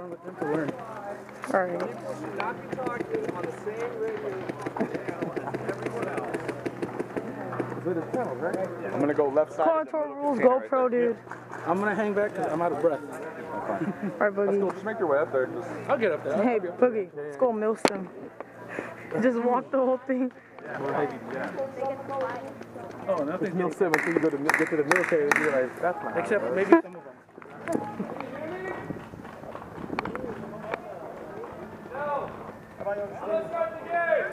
fun with them to learn. Alright. People should not be talking on the same radio channel as everyone else. Good as hell, right? I'm gonna go left side. Contour rules, GoPro, dude. I'm gonna hang back because I'm out of breath. Alright, Boogie. Just make your way up there. Just... I'll get up there. Hey, Boogie, let's go Millston. Just walk the whole thing. Oh, nothing. Mill 7 until you go to get to the military and realize that's my house. Except maybe some of them. Let's start the game!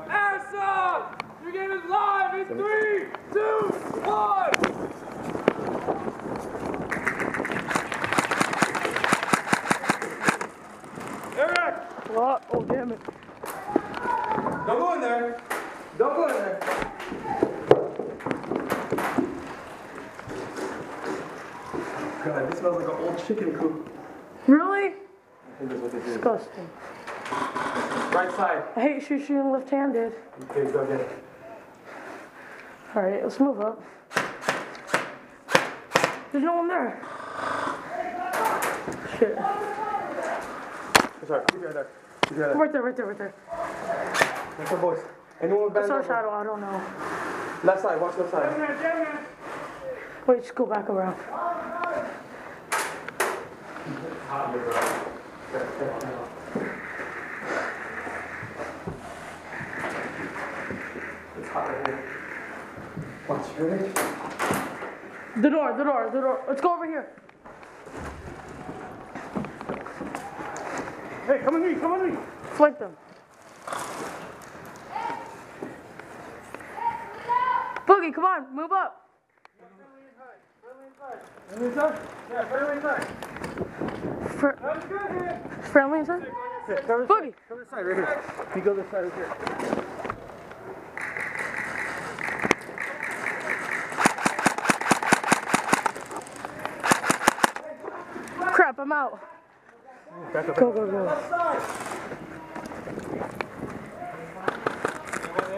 Airsoft! Your game is live in 3, 2, 1! Eric! What? Oh, damn it. Don't go in there! Don't go in there! God, this smells like an old chicken coop. Really? I think that's what they did. Disgusting. Right side. I hate shooting left-handed. Okay, go get it. Alright, let's move up. There's no one there. Shit. Sorry, keep your head there. Keep your head Right there. there. That's our boys. Anyone with What's band our shadow? I don't know. Left side, watch left side. Wait, just go back around. It's hot right here. Watch, ready? The door. Let's go over here. Hey, come with me. Flank them. Boogie, come on, move up. Friendly inside? Yeah, friendly inside. That's good here. Friendly inside? Yeah, cover Boogie. this side right here. You go this side right here. Crap, I'm out. Back up. Go.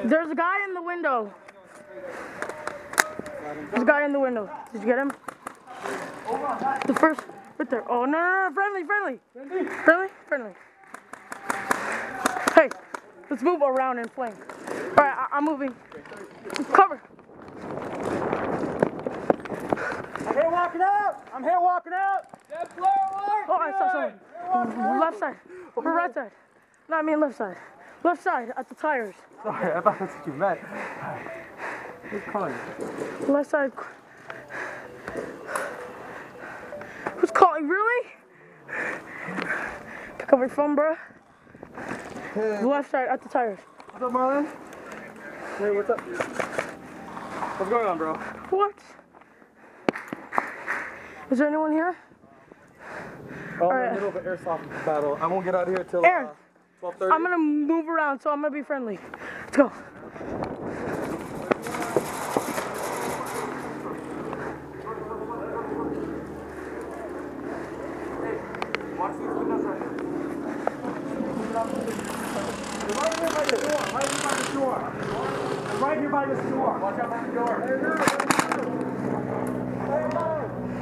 There's a guy in the window. There's a guy in the window. Did you get him? The first, right there. Oh, no. Friendly. Hey, let's move around and flank. All right, I'm moving. Cover. I'm here walking out. Get player alert! Oh, I saw someone. Left side. Or right side. No, I mean left side. Left side at the tires. Sorry, I thought that's what you meant. Who's calling you? Left side. Who's calling? Really? Pick up your phone, bro. Left side at the tires. What's up, Marlon? Hey, what's up? What's going on, bro? What? Is there anyone here? Oh, Alright. in the middle of an airsoft battle. I won't get out of here till Aaron, 12:30. I'm gonna move around, so I'm gonna be friendly. Let's go. Right here by this door. Watch out for the door.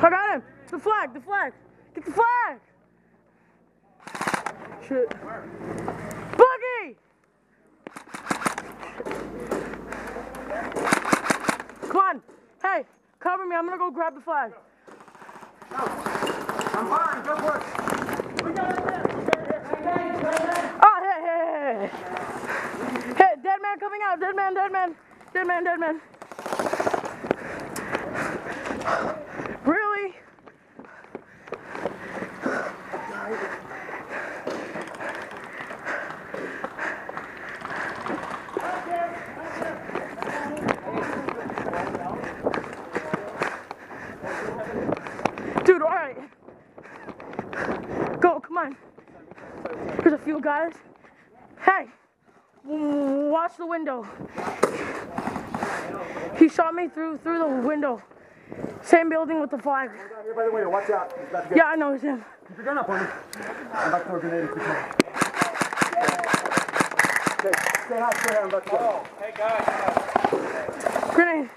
I got him. The flag. Get the flag. Shit. Boogie! Come on. Hey, cover me. I'm gonna go grab the flag. I'm fine. Go for it. We got it there. Oh, hey. Hey, dead man coming out. Dead man. Really? Dude, all right. Go, come on. There's a few guys. Hey, watch the window. He shot me through the window. Same building with the flag. Here by the window, watch out. He's about to get Yeah, I know it's him. Keep your gun up on me. I'm about to throw a grenade if you can. Okay, stay high, I'm about to go. Oh, hey guys. Grenade.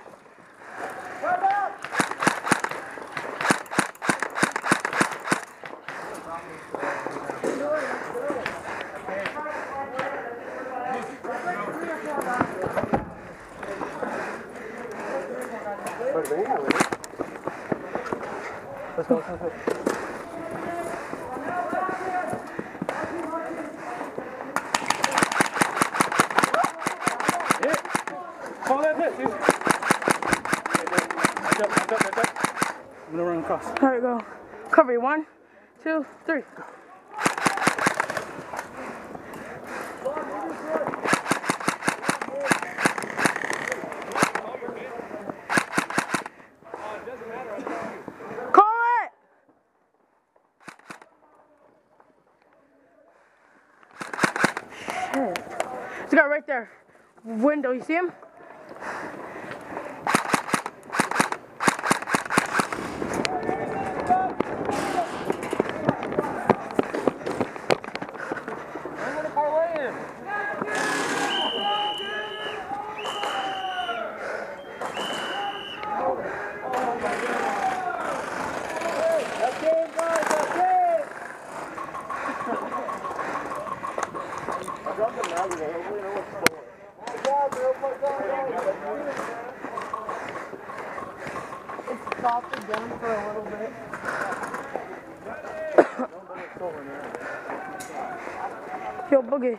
Let's go. Hit. Call that hit, dude. Back up. I'm gonna run across. All right, go. Cover you. 1, 2, 3. Call it! Shit. This guy right there. Window, you see him? It's stopped again for a little bit. Yo, Boogie.